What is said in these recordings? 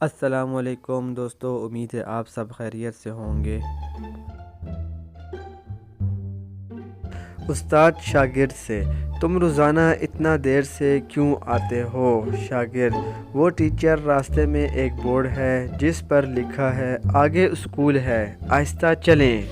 السلام علیکم دوستو، امید ہے آپ سب خیریت سے ہوں گے۔ استاد شاگرد سے: تم روزانہ اتنا دیر سے کیوں آتے ہو؟ شاگرد: وہ ٹیچر، راستے میں ایک بورڈ ہے جس پر لکھا ہے آگے اسکول ہے، آہستہ چلیں۔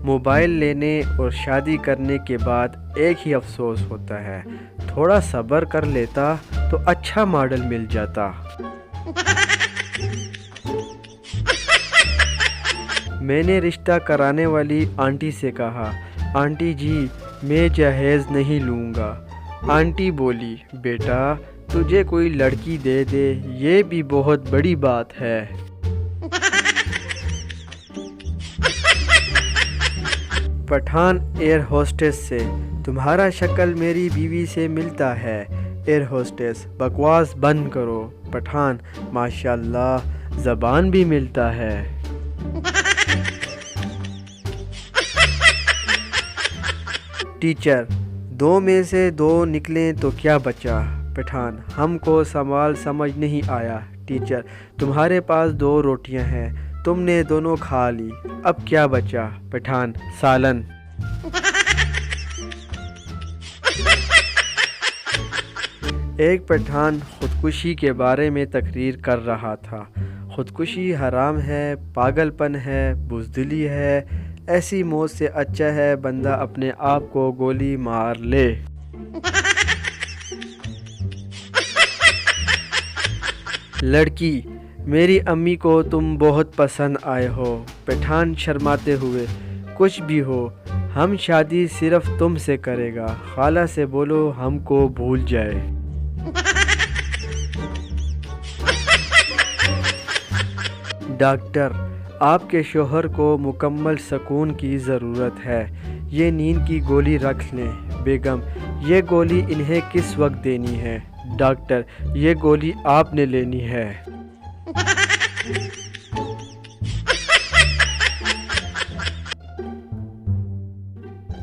موبائل لینے اور شادی کرنے کے بعد ایک ہی افسوس ہوتا ہے، تھوڑا صبر کر لیتا تو اچھا ماڈل مل جاتا۔ میں نے رشتہ کرانے والی آنٹی سے کہا، آنٹی جی میں جہیز نہیں لوں گا۔ آنٹی بولی، بیٹا تجھے کوئی لڑکی دے دے یہ بھی بہت بڑی بات ہے۔ پٹھان ایئر ہوسٹس سے: تمہارا شکل میری بیوی سے ملتا ہے۔ ایئر ہوسٹس: بکواس بند کرو۔ پٹھان: ماشاءاللہ زبان بھی ملتا ہے۔ ٹیچر: 2 میں سے 2 نکلیں تو کیا بچا؟ پٹھان: ہم کو سوال سمجھ نہیں آیا۔ ٹیچر: تمہارے پاس 2 روٹیاں ہیں، تم نے دونوں کھا لی، اب کیا بچا؟ پٹھان: سالن۔ ایک پٹھان خودکشی کے بارے میں تقریر کر رہا تھا۔ خودکشی حرام ہے، پاگل پن ہے، بزدلی ہے، ایسی موت سے اچھا ہے بندہ اپنے آپ کو گولی مار لے۔ لڑکی: میری امی کو تم بہت پسند آئے ہو۔ پٹھان شرماتے ہوئے: کچھ بھی ہو، ہم شادی صرف تم سے کرے گا، خالہ سے بولو ہم کو بھول جائے۔ ڈاکٹر: آپ کے شوہر کو مکمل سکون کی ضرورت ہے، یہ نیند کی گولی رکھ لیں۔ بیگم: یہ گولی انہیں کس وقت دینی ہے؟ ڈاکٹر: یہ گولی آپ نے لینی ہے۔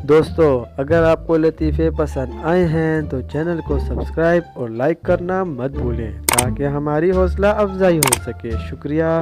دوستو اگر آپ کو لطیفے پسند آئے ہیں تو چینل کو سبسکرائب اور لائک کرنا مت بھولیں تاکہ ہماری حوصلہ افزائی ہو سکے۔ شکریہ۔